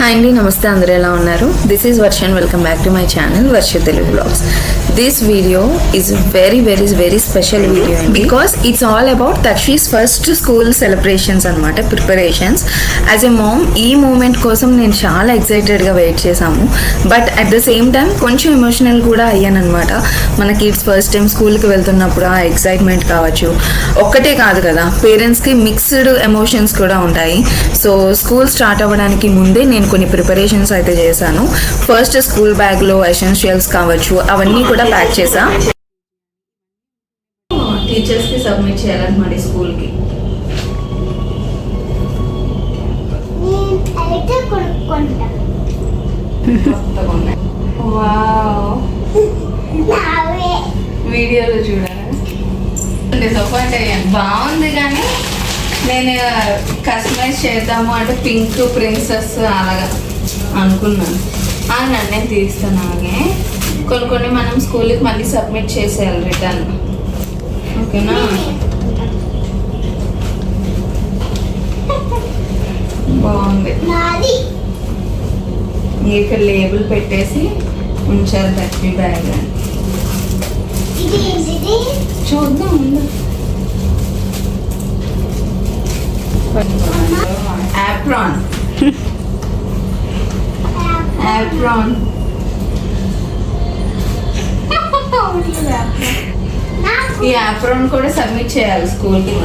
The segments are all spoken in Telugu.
హాయ్ అండి, నమస్తే. అందరూ ఎలా ఉన్నారు? దిస్ ఈజ్ వర్షన్. Welcome back to my channel Varsha Telugu vlogs. This video is very special video అండి, బికాస్ ఇట్స్ ఆల్ అబౌట్ దక్షిస్ ఫస్ట్ స్కూల్ సెలబ్రేషన్స్ అనమాట, ప్రిపరేషన్స్. యాజ్ ఎ మామ్ ఈ మూమెంట్ కోసం నేను చాలా ఎక్సైటెడ్గా వెయిట్ చేశాము. But at the same time కొంచెం ఎమోషనల్ కూడా అయ్యాను అనమాట. మన కిడ్స్ ఫస్ట్ టైం స్కూల్కి వెళ్తున్నప్పుడు ఆ ఎక్సైట్మెంట్ కావచ్చు, ఒక్కటే కాదు కదా, పేరెంట్స్కి మిక్స్డ్ ఎమోషన్స్ కూడా ఉంటాయి. సో స్కూల్ స్టార్ట్ అవ్వడానికి ముందే నేను కొన్ని ప్రిపరేషన్స్ అయితే చేశాను. ఫస్ట్ స్కూల్ బ్యాగ్లో ఎసెన్షియల్స్ కావచ్చు, అవన్నీ కూడా ప్యాక్ చేసా. టీచర్స్కి సబ్మిట్ చేయాలన్నమాట స్కూల్కి. వీడియోలో చూడాలి, డిసప్పాయింట్ అయ్యాను. బాగుంది కానీ నేను కస్టమైజ్ చేద్దాము అంటే పింక్ ప్రిన్సెస్ అలాగా అనుకున్నాను. నన్నే తీస్తాను. అలాగే కొన్ని మనం స్కూల్కి మళ్ళీ సబ్మిట్ చేసేయాలి రిటర్న్. ఓకేనా? బాగుంది. ఇక్కడ లేబుల్ పెట్టేసి ఉంచారు దక్షి బ్యాగ్ అని. చూద్దాం ముందు. Apron. ఈ యాప్రాన్ కూడా సబ్మిట్ చేయాలి స్కూల్కి.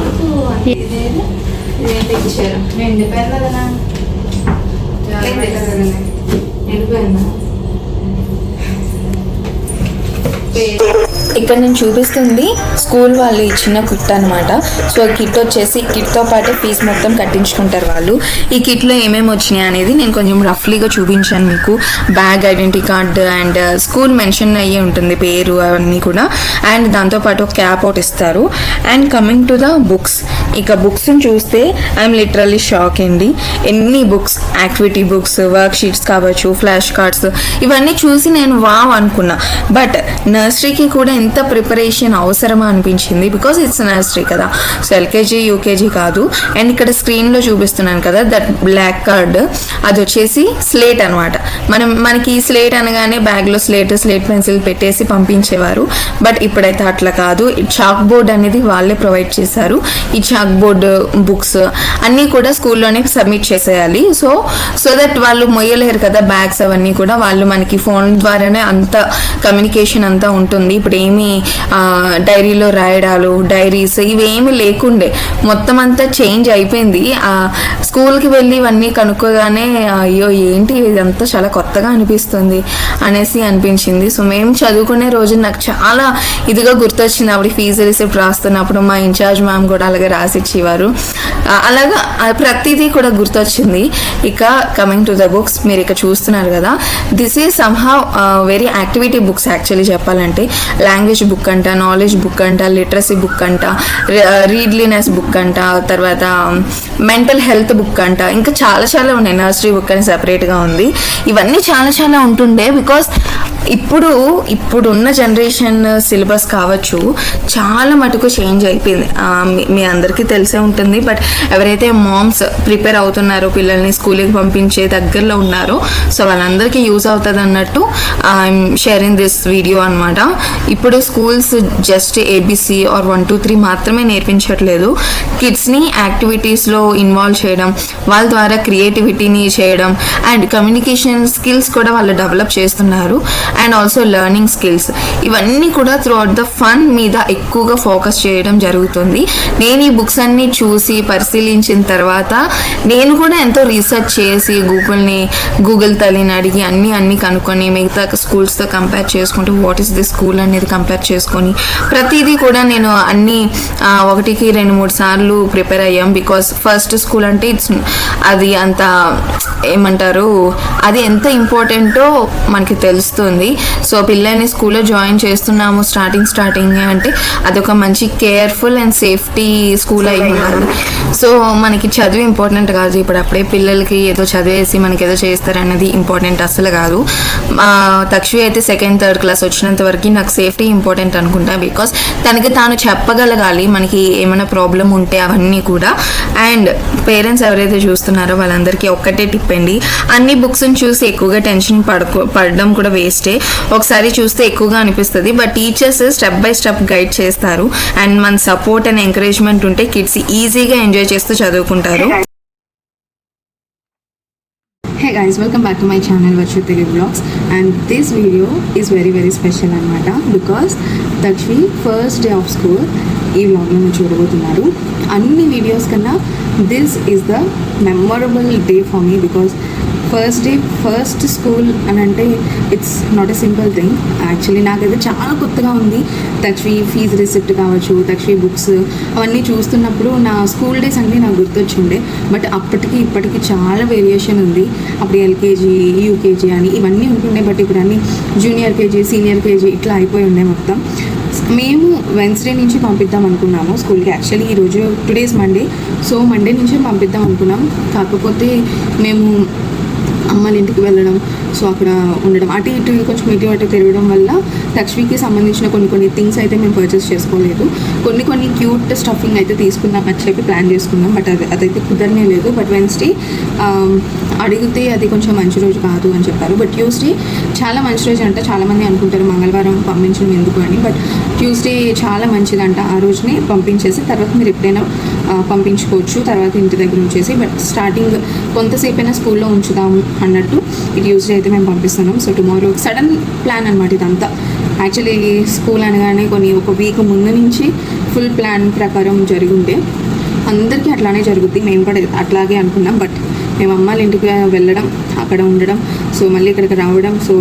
ఇదేంటి ఇచ్చారు? ఎండిపోయిందా కదా? ఎండిపోయిందా? ఇక్కడ నేను చూపిస్తుంది స్కూల్ వాళ్ళు ఇచ్చిన కిట్ అనమాట. సో కిట్ వచ్చేసి కిట్తో పాటు ఫీజు మొత్తం కట్టించుకుంటారు వాళ్ళు. ఈ కిట్లో ఏమేమి వచ్చినాయి అనేది నేను కొంచెం రఫ్లీగా చూపించాను మీకు. Bag, identity card and school mention అయ్యి ఉంటుంది, పేరు అవన్నీ కూడా. అండ్ దాంతోపాటు ఒక క్యాప్ ఒకటి ఇస్తారు. And coming to the books, ఇక బుక్స్ని చూస్తే ఐఎమ్ లిటరల్లీ షాక్ అండి. ఎన్ని books, activity books, work sheets కావచ్చు, ఫ్లాష్ కార్డ్స్, ఇవన్నీ చూసి నేను వావ్ అనుకున్నా. బట్ నర్సరీకి కూడా ఎంత ప్రిపరేషన్ అవసరమా అనిపించింది, బికాజ్ ఇట్స్ నర్సరీ కదా. సో ఎల్కేజీ యూకేజీ కాదు. అండ్ ఇక్కడ స్క్రీన్లో చూపిస్తున్నాను కదా, దట్ బ్లాక్ కార్డ్, అది వచ్చేసి స్లేట్ అనమాట. మనకి స్లేట్ అనగానే బ్యాగ్లో స్లేట్ పెన్సిల్ పెట్టేసి పంపించేవారు. బట్ ఇప్పుడైతే అట్లా కాదు. చాక్ బోర్డ్ అనేది వాళ్ళే ప్రొవైడ్ చేశారు. ఈ చాక్ బోర్డ్, బుక్స్ అన్నీ కూడా స్కూల్లోనే సబ్మిట్ చేసేయాలి. సో దట్ వాళ్ళు మొయ్యలేరు కదా బ్యాగ్స్ అవన్నీ కూడా. వాళ్ళు మనకి ఫోన్ ద్వారానే అంత కమ్యూనికేషన్ అంతా ఉంటుంది. ఇప్పుడు ఏమి డైరీలో రాయడాలు, డైరీస్ ఇవేమి లేకుండే, మొత్తం అంతా చేంజ్ అయిపోయింది. స్కూల్కి వెళ్ళి ఇవన్నీ కనుక్కోగానే అయ్యో ఏంటి ఇదంతా చాలా కొత్తగా అనిపిస్తుంది అనేసి అనిపించింది. సో మేము చదువుకునే రోజు నాకు చాలా ఇదిగా గుర్తొచ్చింది. అప్పుడు ఫీజు రిసిప్ట్ రాస్తున్నప్పుడు మా ఇన్ఛార్జ్ మ్యామ్ కూడా అలాగే రాసిచ్చేవారు. అలాగా ప్రతిదీ కూడా గుర్తొచ్చింది. ఇక కమింగ్ టు ద బుక్స్, మీరు ఇక చూస్తున్నారు కదా, this is somehow very activity books. Actually చెప్పాలంటే లాంగ్వేజ్ బుక్ అంట, నాలెడ్జ్ బుక్ అంట, లిటరసీ బుక్ అంట, రీడ్లీనెస్ బుక్ అంట, తర్వాత మెంటల్ హెల్త్ బుక్ అంట, ఇంకా చాలా ఉన్నాయి. నర్సరీ బుక్ అని సెపరేట్గా ఉంది. ఇవన్నీ చాలా ఉంటుండే, బికాస్ ఇప్పుడున్న జనరేషన్ సిలబస్ కావచ్చు చాలా మటుకు చేంజ్ అయిపోయింది. మీ అందరికీ తెలిసే ఉంటుంది. బట్ ఎవరైతే మామ్స్ ప్రిపేర్ అవుతున్నారో, పిల్లల్ని స్కూల్కి పంపించే దగ్గరలో ఉన్నారో, సో వాళ్ళందరికీ యూజ్ అవుతుంది అన్నట్టు ఐఎమ్ షేరింగ్ దిస్ వీడియో అనమాట. ఇప్పుడు స్కూల్స్ జస్ట్ ఏబిసి ఆర్ 1 2 3 మాత్రమే నేర్పించట్లేదు. కిడ్స్ని యాక్టివిటీస్లో ఇన్వాల్వ్ చేయడం, వాళ్ళ ద్వారా క్రియేటివిటీని చేయడం అండ్ కమ్యూనికేషన్ స్కిల్స్ కూడా వాళ్ళు డెవలప్ చేస్తున్నారు. అండ్ ఆల్సో లెర్నింగ్ స్కిల్స్, ఇవన్నీ కూడా త్రూ అవుట్ ద ఫన్ మీద ఎక్కువగా ఫోకస్ చేయడం జరుగుతుంది. నేను ఈ బుక్స్ అన్నీ చూసి పరిశీలించిన తర్వాత నేను కూడా ఎంతో రీసెర్చ్ చేసి గూగుల్ తల్లిని అడిగి అన్నీ కనుక్కొని మిగతా స్కూల్స్తో కంపేర్ చేసుకుంటూ వాట్ ఈస్ ది స్కూల్ అనేది కంపేర్ చేసుకొని ప్రతిదీ కూడా నేను అన్నీ 1కి 2 3 సార్లు ప్రిపేర్ అయ్యాం. బికాస్ ఫస్ట్ స్కూల్ అంటే అది అంత ఏమంటారు, అది ఎంత ఇంపార్టెంటో మనకి తెలుస్తుంది. ఉంటుంది. సో పిల్లల్ని స్కూల్లో జాయిన్ చేస్తున్నాము స్టార్టింగ్ అంటే అదొక మంచి కేర్ఫుల్ అండ్ సేఫ్టీ స్కూల్ అయి ఉండాలి. సో మనకి చదువు ఇంపార్టెంట్ కాదు, ఇప్పుడు అప్పుడే పిల్లలకి ఏదో చదివేసి మనకి ఏదో చేస్తారన్నది ఇంపార్టెంట్ అసలు కాదు. తక్షవి అయితే 2nd 3rd క్లాస్ వచ్చినంత వరకు నాకు సేఫ్టీ ఇంపార్టెంట్ అనుకుంటా. బికాస్ తనకి తాను చెప్పగలగాలి మనకి ఏమైనా ప్రాబ్లం ఉంటే అవన్నీ కూడా. అండ్ పేరెంట్స్ ఎవరైతే చూస్తున్నారో వాళ్ళందరికీ ఒక్కటే టిప్ అండి, అన్ని బుక్స్ని చూసి ఎక్కువగా టెన్షన్ పడడం కూడా వేస్టే. ఒకసారి చూస్తే ఎక్కువగా అనిపిస్తుంది, but teachers step by step guide చేస్తారు. అండ్ మన సపోర్ట్ అండ్ ఎంకరేజ్మెంట్ ఉంటే కిడ్స్ ఈజీగా ఎంజాయ్ చేస్తూ చదువుకుంటారు. Hey guys, welcome back to my channel Varshu Telugu Vlogs, and this video is very special anamata because Takshvi first day of school ఈ వ్లాగ్లో మీరు చూడబోతున్నారు. అన్ని వీడియోస్ కన్నా this is the memorable day for me because first day first school అని అంటే it's not a simple thing. Actually నాకైతే చాలా కొత్తగా ఉంది. తక్షవి ఫీజు రిసిప్ట్ కావచ్చు, తక్షవి బుక్స్ అవన్నీ చూస్తున్నప్పుడు నా స్కూల్ డేస్ అన్నీ నాకు గుర్తొచ్చిండే. బట్ అప్పటికి ఇప్పటికి చాలా వేరియేషన్ ఉంది. అప్పుడు ఎల్కేజీ యూకేజీ అని ఇవన్నీ ఉంటుండే, బట్ ఇప్పుడు అన్నీ జూనియర్ కేజీ సీనియర్ కేజీ ఇట్లా అయిపోయి ఉండే మొత్తం. మేము వెన్స్డే నుంచి పంపిద్దాం అనుకున్నాము స్కూల్కి. యాక్చువల్లీ ఈరోజు టుడేస్ మండే, సో మండే నుంచే పంపిద్దాం అనుకున్నాం. కాకపోతే మేము అమ్మాళ్ళ ఇంటికి వెళ్ళడం, సో అక్కడ ఉండడం, అటు ఇటు కొంచెం ఇటు తిరగడం వల్ల తక్షవికి సంబంధించిన కొన్ని థింగ్స్ అయితే మేము పర్చేస్ చేసుకోలేదు. కొన్ని క్యూట్ స్టఫింగ్ అయితే తీసుకుందాం అని చెప్పి ప్లాన్ చేసుకున్నాం, బట్ అదైతే కుదరనే లేదు. బట్ వెన్స్డే అడిగితే అది కొంచెం మంచి రోజు కాదు అని చెప్పారు. బట్ ట్యూస్డే చాలా మంచి రోజు అంట. చాలామంది అనుకుంటారు మంగళవారం పంపించడం ఎందుకు అని, బట్ ట్యూస్డే చాలా మంచిదంట. ఆ రోజునే పంపించేసి తర్వాత మీరు ఎప్పుడైనా పంపించుకోవచ్చు, తర్వాత ఇంటి దగ్గర ఉంచేసి. బట్ స్టార్టింగ్ కొంతసేపైనా స్కూల్లో ఉంచుదాము అన్నట్టు ఈ ట్యూస్డే అయితే మేము పంపిస్తున్నాం. సో టుమారో సడన్ ప్లాన్ అనమాట ఇదంతా. యాక్చువల్లీ స్కూల్ అనగానే ఒక వీక్ ముందు నుంచి ఫుల్ ప్లాన్ ప్రకారం జరిగి అందరికీ అట్లానే జరుగుద్ది, మేము కూడా అట్లాగే అనుకున్నాం. బట్ మేము అమ్మాళ్ళ ఇంటికి వెళ్ళడం, అక్కడ ఉండడం, సో మళ్ళీ ఇక్కడికి రావడం, సో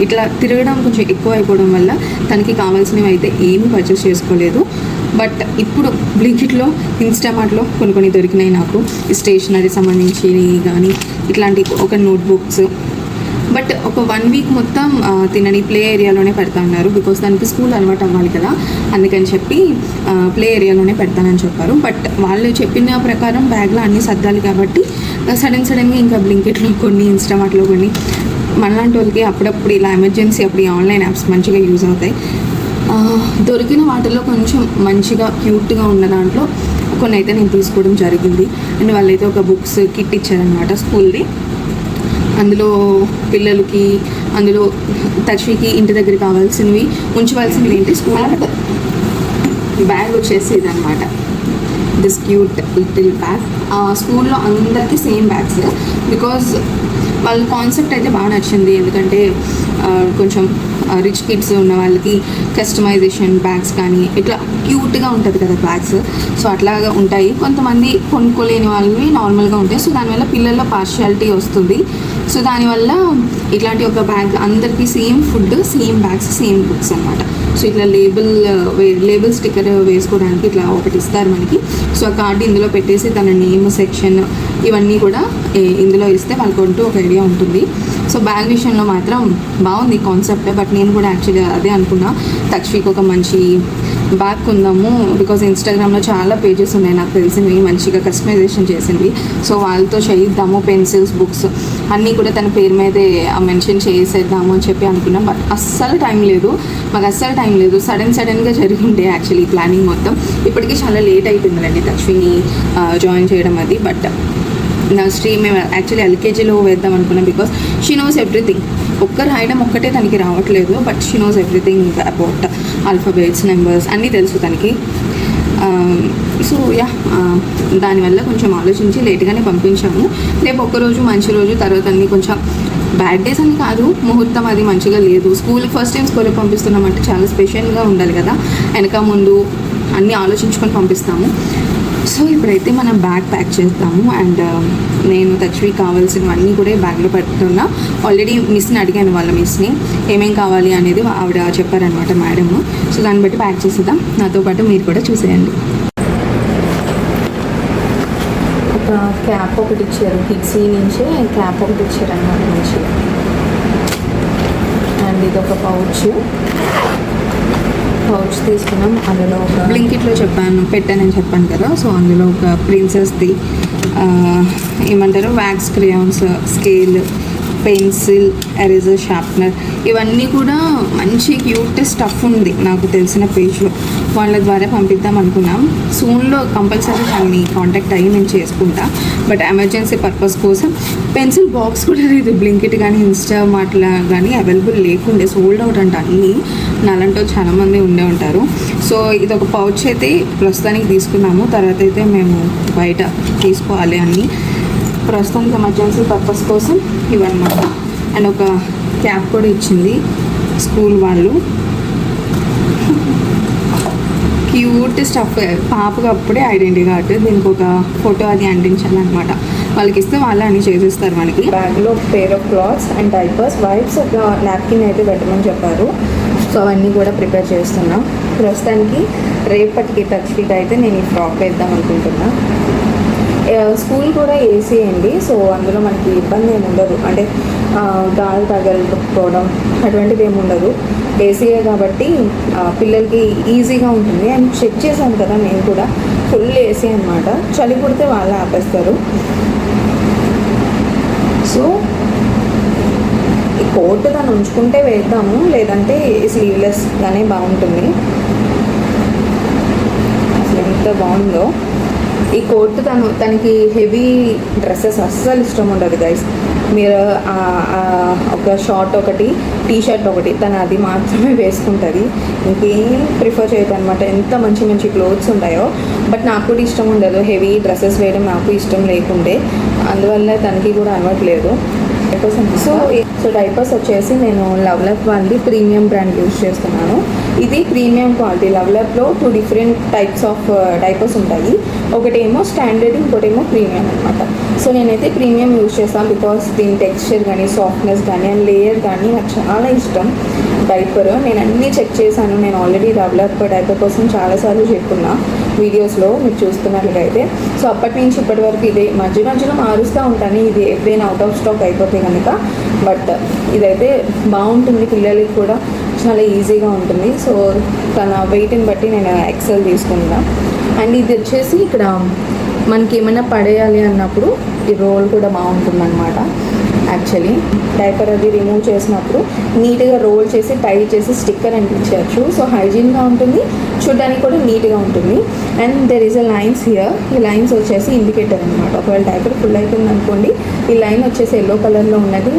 ఇట్లా తిరగడం కొంచెం ఎక్కువ అయిపోవడం వల్ల తనకి కావాల్సినవి అయితే ఏమీ పర్చేస్ చేసుకోలేదు. బట్ ఇప్పుడు బ్లింకిట్లో ఇన్స్టామార్ట్లో కొన్ని దొరికినాయి నాకు, స్టేషనరీ సంబంధించినవి కానీ ఇట్లాంటి ఒక నోట్బుక్స్. బట్ ఒక 1 వీక్ మొత్తం తినని ప్లే ఏరియాలోనే పెడతా అన్నారు. బికాస్ దానికి స్కూల్ అలవాటు అవ్వాలి కదా, అందుకని చెప్పి ప్లే ఏరియాలోనే పెడతానని చెప్పారు. బట్ వాళ్ళు చెప్పిన ప్రకారం బ్యాగ్లో అన్నీ సర్దాలి కాబట్టి సడన్గా ఇంకా బ్లింకిట్లో కొన్ని, ఇన్స్టామార్ట్లో కొన్ని, మనలాంటి వాళ్ళకి అప్పుడప్పుడు ఇలా ఎమర్జెన్సీ అప్పుడు ఈ ఆన్లైన్ యాప్స్ మంచిగా యూజ్ అవుతాయి. దొరికిన వాటిలో కొంచెం మంచిగా క్యూట్గా ఉన్న దాంట్లో కొన్ని అయితే నేను తీసుకోవడం జరిగింది. అండ్ వాళ్ళైతే ఒక బుక్స్ కిట్ ఇచ్చారనమాట స్కూల్ది. అందులో పిల్లలకి, అందులో తక్షవికి ఇంటి దగ్గర కావాల్సినవి, ఉంచవలసినవి ఏంటి స్కూల్ బ్యాగ్ వచ్చేసి ఇదనమాట, దిస్ క్యూట్ లిటిల్ బ్యాగ్. స్కూల్లో అందరికీ సేమ్ బ్యాగ్స్ బికాజ్ వాళ్ళ కాన్సెప్ట్ అయితే బాగా నచ్చింది. ఎందుకంటే కొంచెం రిచ్ కిడ్స్ ఉన్న వాళ్ళకి కస్టమైజేషన్ బ్యాగ్స్ కానీ ఇట్లా క్యూట్గా ఉంటుంది కదా బ్యాగ్స్, సో అట్లాగా ఉంటాయి. కొంతమంది కొనుక్కోలేని వాళ్ళవి నార్మల్గా ఉంటాయి, సో దానివల్ల పిల్లల్లో పార్షియాలిటీ వస్తుంది. సో దానివల్ల ఇట్లాంటి ఒక బ్యాగ్ అందరికీ same food, same bags, same books అనమాట. సో ఇట్లా లేబుల్ స్టిక్కర్ వేసుకోవడానికి ఇట్లా ఒకటి ఇస్తారు మనకి. సో ఆ కార్డు ఇందులో పెట్టేసి తన నేమ్, సెక్షన్ ఇవన్నీ కూడా ఇందులో ఇస్తే వాళ్ళకంటూ ఒక ఐడియా ఉంటుంది. సో బ్యాగ్ విషయంలో మాత్రం బాగుంది కాన్సెప్ట్. బట్ నేను కూడా యాక్చువల్లీ అదే అనుకున్నా, తక్షవికి ఒక మంచి బ్యాగ్ కొందాము. బికాజ్ ఇన్స్టాగ్రామ్లో చాలా పేజెస్ ఉన్నాయి నాకు తెలిసినవి, మంచిగా కస్టమైజేషన్ చేసింది. సో వాళ్ళతో చేయిద్దాము, పెన్సిల్స్, బుక్స్ అన్నీ కూడా తన పేరు మీదే మెన్షన్ చేసేద్దాము అని చెప్పి అనుకున్నాం. బట్ అస్సలు టైం లేదు, మాకు అస్సలు టైం లేదు. సడన్గా జరిగిండే యాక్చువల్లీ ప్లానింగ్ మొత్తం. ఇప్పటికీ చాలా లేట్ అయిపోయిందండి తక్షవిని జాయిన్ చేయడం అది. బట్ నర్సరీ మేము యాక్చువల్లీ ఎల్కేజీలో వేద్దాం అనుకున్నాం బికాస్ షీ నోస్ ఎవ్రీథింగ్. రాయడం ఒక్కటే తనకి రావట్లేదు, but she knows everything about alphabets, numbers అన్నీ తెలుసు తనకి. సో దానివల్ల కొంచెం ఆలోచించి లేట్గానే పంపించాము. రేపు ఒక్కరోజు మంచి రోజు, తర్వాత అన్నీ కొంచెం బ్యాడ్ డేస్ అని కాదు, ముహూర్తం అది మంచిగా లేదు. ఫస్ట్ టైం స్కూల్కి పంపిస్తున్నామంటే చాలా స్పెషల్గా ఉండాలి కదా, వెనక ముందు అన్నీ ఆలోచించుకొని పంపిస్తాము. సో ఇప్పుడైతే మనం బ్యాగ్ ప్యాక్ చేస్తాము. అండ్ నేను తక్షవి కావాల్సినవన్నీ కూడా బ్యాగ్లో పెట్టుకున్నా. ఆల్రెడీ మిస్ని అడిగాను, వాళ్ళ మిస్ని ఏమేం కావాలి అనేది ఆవిడ చెప్పారనమాట మేడము. సో దాన్ని బట్టి ప్యాక్ చేసేద్దాం. నాతో పాటు మీరు కూడా చూసేయండి. ఒక క్యాప్ ఒకటి ఇచ్చారు, కిడ్సీ నుంచే క్యాప్ ఒకటి ఇచ్చారు అన్నమాట మంచిగా. అండ్ అండ్ ఇది ఒక పౌచ్ తీసుకున్నాం. అందులో ఒక బ్లింకిట్లో పెట్టానని చెప్పాను కదా. సో అందులో ఒక ప్రిన్సెస్ది ఏమంటారు wax crayons, scale, pencil, eraser, sharpener ఇవన్నీ కూడా మంచి క్యూట్ స్టఫ్ ఉంది నాకు తెలిసిన పేజ్లో. వాళ్ళ ద్వారా పంపిద్దాం అనుకున్నాం. సూన్లో కంపల్సరీ దాన్ని కాంటాక్ట్ అయ్యి నేను చేసుకుంటా. బట్ ఎమర్జెన్సీ పర్పస్ కోసం పెన్సిల్ బాక్స్ కూడా లేదు. బ్లింకిట్ కానీ ఇన్స్టామార్ట్లో కానీ అవైలబుల్ లేకుండే, సోల్డ్ అవుట్ అంట అన్నీ. నాలంటో చాలామంది ఉండే ఉంటారు. సో ఇది ఒక పౌచ్ అయితే ప్రస్తుతానికి తీసుకున్నాము. తర్వాత అయితే మేము బయట తీసుకోవాలి అన్నీ. ప్రస్తుతానికి ఎమర్జెన్సీ పర్పస్ కోసం ఇవన్నమాట. అండ్ ఒక క్యాప్ కూడా ఇచ్చింది స్కూల్ వాళ్ళు. Cute stuff. పాపకు అప్పుడే ఐడెంటిటీ కార్డ్, దీనికి ఒక ఫోటో అది అంటించాలన్నమాట. వాళ్ళకి ఇస్తే వాళ్ళే అన్ని చేసేస్తారు మనకి. బ్యాగ్లో pair of clothes and diapers, wipes, ఒక నాప్కిన్ అయితే పెట్టమని చెప్పారు. సో అవన్నీ కూడా ప్రిపేర్ చేస్తున్నాం. ప్రస్తుతానికి రేపటికి టచ్కి అయితే నేను ఈ ఫ్రాక్ వేద్దాం అనుకుంటున్నా. స్కూల్ కూడా ఏసీ అండి. సో అందులో మనకి ఇబ్బంది ఏమి ఉండదు, అంటే గాలి తగలకపోవడం అటువంటిది ఏమి ఉండదు. ఏసీయే కాబట్టి పిల్లలకి ఈజీగా ఉంటుంది. అండ్ చెక్ చేశాను కదా నేను కూడా, ఫుల్ ఏసీ అనమాట. చలి పుడితే వాళ్ళు ఆపేస్తారు. సో ఈ కోట్ దాన్ని ఉంచుకుంటే వేద్దాము, లేదంటే స్లీవ్లెస్గానే బాగుంటుంది. అసలు ఎంత బాగుందో ఈ కోట్. తనకి హెవీ డ్రెస్సెస్ అస్సలు ఇష్టం ఉండదు గైస్. మీరు ఒక షార్ట్ ఒకటి, టీ షర్ట్ ఒకటి, తను అది మాత్రమే వేసుకుంటుంది. ఇంకేం ప్రిఫర్ చేయదు అనమాట. ఎంత మంచి మంచి క్లోత్స్ ఉంటాయో. బట్ నాకు కూడా ఇష్టం ఉండదు హెవీ డ్రెస్సెస్ వేయడం, నాకు ఇష్టం లేకుండే. అందువల్ల తనకి కూడా అలవాట్లేదు. సో డైపర్స్ వచ్చేసి నేను లవ్లప్ వాళ్ళది ప్రీమియం బ్రాండ్ యూజ్ చేస్తున్నాను. ఇది ప్రీమియం క్వాలిటీ. లవ్లప్లో 2 డిఫరెంట్ టైప్స్ ఆఫ్ డైపర్స్ ఉంటాయి. ఒకటేమో స్టాండర్డ్, ఇంకోటేమో ప్రీమియం అనమాట. సో నేనైతే ప్రీమియం యూజ్ చేస్తాను బికాస్ దీని టెక్స్చర్ కానీ, సాఫ్ట్నెస్ కానీ, అండ్ లేయర్ కానీ నాకు చాలా ఇష్టం. డైపర్ నేను అన్నీ చెక్ చేశాను. నేను ఆల్రెడీ లవ్లప్ డైపర్ కోసం చాలాసార్లు చెప్పుకున్నా వీడియోస్లో, మీరు చూస్తున్నట్లుగా అయితే. సో అప్పటి నుంచి ఇప్పటి వరకు ఇదే, మధ్యలో మారుస్తూ ఉంటాను ఇది ఎప్పుడైనా అవుట్ ఆఫ్ స్టాక్ అయిపోతే కనుక. బట్ ఇదైతే బాగుంటుంది, పిల్లలకి కూడా చాలా ఈజీగా ఉంటుంది. సో తన వెయిట్ని బట్టి నేను ఎక్సెల్ తీసుకుంటా. అండ్ ఇది వచ్చేసి ఇక్కడ మనకి ఏమైనా పడేయాలి అన్నప్పుడు ఈ రోల్ కూడా బాగుంటుంది అనమాట. యాక్చువల్లీ డైపర్ అది రిమూవ్ చేసినప్పుడు నీట్గా రోల్ చేసి టైట్ చేసి స్టిక్కర్ అంటించవచ్చు. సో హైజీన్గా ఉంటుంది, చూడడానికి కూడా నీట్గా ఉంటుంది. And there is a lines here. ఈ లైన్స్ వచ్చేసి ఇండికేటర్ అనమాట. ఒకవేళ డైపర్ ఫుల్ అయిపోయింది అనుకోండి, ఈ లైన్ వచ్చేసి ఎల్లో కలర్లో ఉన్నది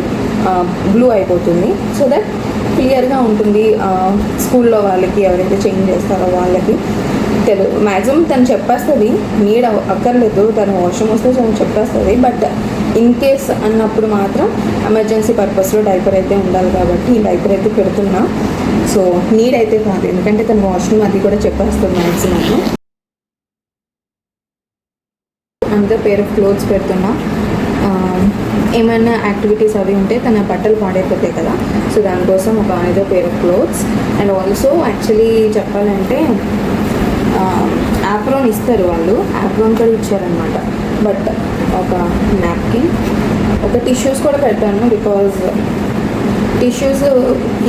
బ్లూ అయిపోతుంది. సో దట్ క్లియర్గా ఉంటుంది స్కూల్లో వాళ్ళకి, ఎవరైతే చేంజ్ చేస్తారో వాళ్ళకి. మ్యాక్సిమం తను చెప్పేస్తుంది, నీడ్ అక్కర్లేదు, తను వాష్రూమ్ వస్తే తను చెప్పేస్తుంది. బట్ ఇన్ కేస్ అన్నప్పుడు మాత్రం ఎమర్జెన్సీ పర్పస్లో డైపర్ అయితే ఉండాలి కాబట్టి ఈ డైపర్ అయితే పెడుతున్నా. సో నీడ్ అయితే కాదు, ఎందుకంటే తను వాష్రూమ్ అది కూడా చెప్పేస్తుంది మ్యాక్సిమం. అంతా పేర్ ఆఫ్ క్లోత్స్ పెడుతున్నా. ఏమైనా యాక్టివిటీస్ అవి ఉంటే తన బట్టలు పాడైపోతాయి కదా. సో దానికోసం ఒక ఏదో pair of clothes. And also actually చెప్పాలంటే యాప్రాన్ ఇస్తారు వాళ్ళు, యాప్రాన్ కూడా ఇచ్చారనమాట. బట్ ఒక నాప్కిన్, ఒక టిష్యూస్ కూడా పెట్టాను బికాజ్ టిష్యూస్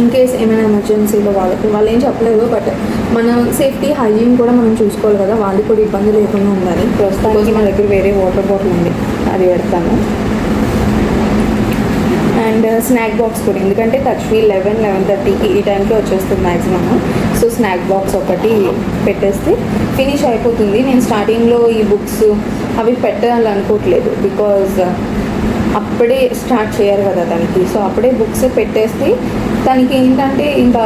ఇన్ కేస్ ఏమైనా ఎమర్జెన్సీలో వాళ్ళు ఏం చెప్పలేదు. బట్ మన సేఫ్టీ హైజీన్ కూడా మనం చూసుకోవాలి కదా, వాళ్ళకి కూడా ఇబ్బంది లేకుండా ఉండాలి. ప్రస్తుతానికి మన దగ్గర వేరే వాటర్ బాటిల్ ఉంది, అది పెడతాను. అండ్ స్నాక్ బాక్స్ కూడా, ఎందుకంటే టచ్వీ 11-11:30కి ఈ టైంకి వచ్చేస్తుంది మ్యాక్సిమమ్. సో స్నాక్ బాక్స్ ఒకటి పెట్టేస్తే ఫినిష్ అయిపోతుంది. నేను స్టార్టింగ్లో ఈ బుక్స్ అవి పెట్టాలనుకోవట్లేదు బికాజ్ అప్పుడే స్టార్ట్ చేయరు కదా తనకి. సో అప్పుడే బుక్స్ పెట్టేస్తే తనకి ఏంటంటే ఇంకా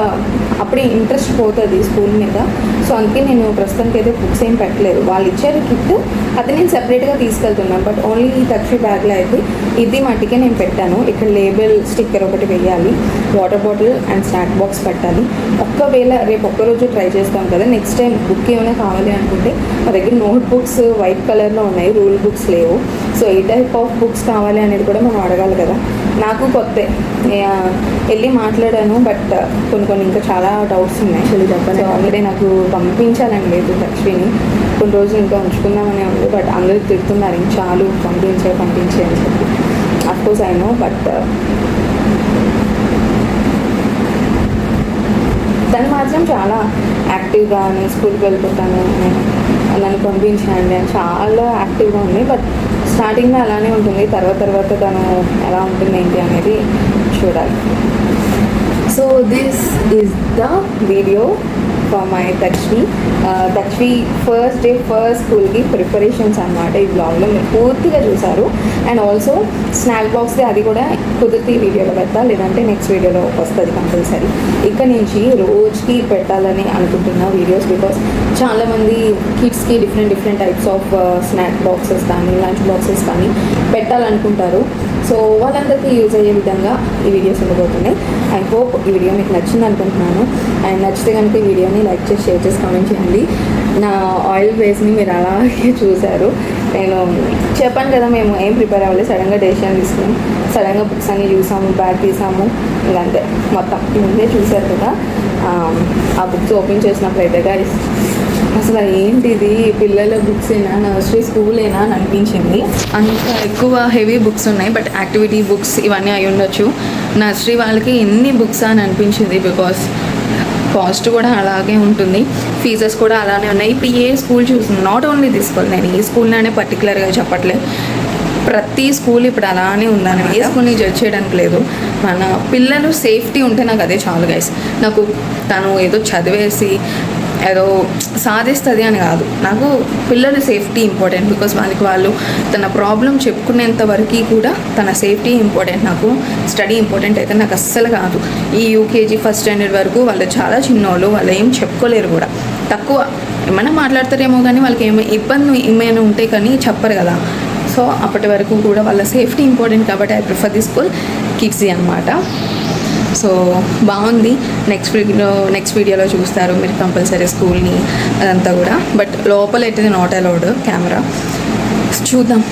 అప్పుడే ఇంట్రెస్ట్ పోతుంది స్కూల్ మీద. సో అందుకే నేను ప్రస్తుతానికి అయితే బుక్స్ ఏం పెట్టలేదు. వాళ్ళు ఇచ్చారు కిట్, అది నేను సెపరేట్గా తీసుకెళ్తున్నాను. బట్ ఓన్లీ ఈ టచ్వీ బ్యాగ్లో అయితే ఇది మట్టికే నేను పెట్టాను. ఇక్కడ లేబుల్ స్టిక్కర్ ఒకటి వేయాలి, water bottle and snack box పెట్టాలి. ఒక్కవేళ రేపు ఒక్కరోజు ట్రై చేస్తాం కదా, నెక్స్ట్ టైం బుక్ ఏమైనా కావాలి అనుకుంటే మా దగ్గర నోట్ బుక్స్ వైట్ కలర్లో ఉన్నాయి, రూల్ బుక్స్ లేవు. So A type of books కావాలి అనేది కూడా మనం అడగాలి కదా. నాకు కొత్త వెళ్ళి మాట్లాడాను, బట్ కొన్ని ఇంకా చాలా డౌట్స్ ఉన్నాయి. చెప్పండి, ఆల్రెడీ నాకు పంపించాలని లేదు లక్ష్మిని, కొన్ని రోజులు ఇంకా ఉంచుకుందామని ఉంది. బట్ అందరూ తిడుతున్నారు, ఇంక చాలు పంపించే అని చెప్పి. అఫ్కోర్స్ ఐ నో, బట్ తను మాత్రం చాలా యాక్టివ్గా నేను స్కూల్కి వెళ్ళిపోతాను, నన్ను పంపించండి అని చాలా యాక్టివ్గా ఉంది. బట్ స్టార్టింగ్లో అలానే ఉంటుంది, తర్వాత తను ఎలా ఉంటుంది ఏంటి అనేది చూడాలి. So this is the video for my దక్షి first day first స్కూల్కి ప్రిపరేషన్స్ అనమాట. ఈ బ్లాగ్లో మీరు పూర్తిగా చూసారు. అండ్ ఆల్సో స్నాక్ బాక్స్ది అది కూడా కుదిరితే ఈ వీడియోలో పెడతా, లేదంటే నెక్స్ట్ వీడియోలో వస్తుంది కంపల్సరీ. ఇక్కడ నుంచి రోజుకి పెట్టాలని అనుకుంటున్న వీడియోస్, బికాస్ చాలామంది కిడ్స్కి different types of snack boxes కానీ లంచ్ బాక్సెస్ కానీ పెట్టాలనుకుంటారు. సో వాళ్ళందరికీ యూజ్ అయ్యే విధంగా ఈ వీడియోస్ ఉండబోతున్నాయి. ఐ హోప్ ఈ వీడియో మీకు నచ్చింది అనుకుంటున్నాను. అండ్ నచ్చితే కనుక ఈ వీడియోని లైక్ చేసి, షేర్ చేసి, కామెంట్ చేయండి. నా ఆయిల్ ఫేస్ని మీరు అలాగే చూశారు. నేను చెప్పాను కదా, మేము ఏం ప్రిపేర్ అవ్వాలి, సడన్గా డెసిషన్ తీసుకుని సడన్గా బుక్స్ అన్ని చూసాము, బ్యాగ్ తీసాము, ఇంకంతే మొత్తం ముందే చూశారు కదా. ఆ బుక్స్ ఓపెన్ చేసినప్పుడు అయితే guys అసలు ఏంటిది పిల్లల బుక్స్ ఏనా, నర్సరీ స్కూల్ ఏనా అని అనిపించింది. అంత ఎక్కువ హెవీ బుక్స్ ఉన్నాయి, బట్ యాక్టివిటీ బుక్స్ ఇవన్నీ అయి ఉండొచ్చు. నర్సరీ వాళ్ళకి ఎన్ని బుక్స్ అని అనిపించింది, బికాస్ కాస్ట్ కూడా అలాగే ఉంటుంది, ఫీజెస్ కూడా అలానే ఉన్నాయి. ఇప్పుడు ఏ స్కూల్ చూస్తుంది, నాట్ ఓన్లీ దిస్ స్కూల్, నేను ఈ స్కూల్లోనే పర్టికులర్గా చెప్పట్లేదు, ప్రతి స్కూల్ ఇప్పుడు అలానే ఉందని. ఏ స్కూల్ని జడ్జ్ చేయడానికి లేదు. మన పిల్లలు సేఫ్టీ ఉంటే నాకు అదే చాలు గైస్. నాకు తను ఏదో చదివేసి ఏదో సాధిస్తుంది అని కాదు, నాకు పిల్లల సేఫ్టీ ఇంపార్టెంట్. బికాస్ వాళ్ళు తన ప్రాబ్లం చెప్పుకునేంత వరకు కూడా తన సేఫ్టీ ఇంపార్టెంట్. నాకు స్టడీ ఇంపార్టెంట్ అయితే నాకు అస్సలు కాదు. ఈ యూకేజీ ఫస్ట్ స్టాండర్డ్ వరకు వాళ్ళు చాలా చిన్నోళ్ళు, వాళ్ళు ఏం చెప్పుకోలేరు కూడా, తక్కువ ఏమైనా మాట్లాడతారేమో కానీ వాళ్ళకి ఇబ్బంది ఏమైనా ఉంటే కానీ చెప్పరు కదా. సో అప్పటి వరకు కూడా వాళ్ళ సేఫ్టీ ఇంపార్టెంట్ కాబట్టి I prefer the school kids అనమాట. సో బాగుంది. నెక్స్ట్ వీడియోలో చూస్తారు మీరు కంపల్సరీ స్కూల్ని అదంతా కూడా. బట్ లోపల అయితే నాట్ అలౌడ్ కెమెరా, చూద్దాం.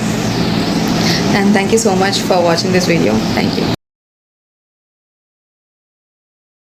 And thank you so much for watching this video. Thank you.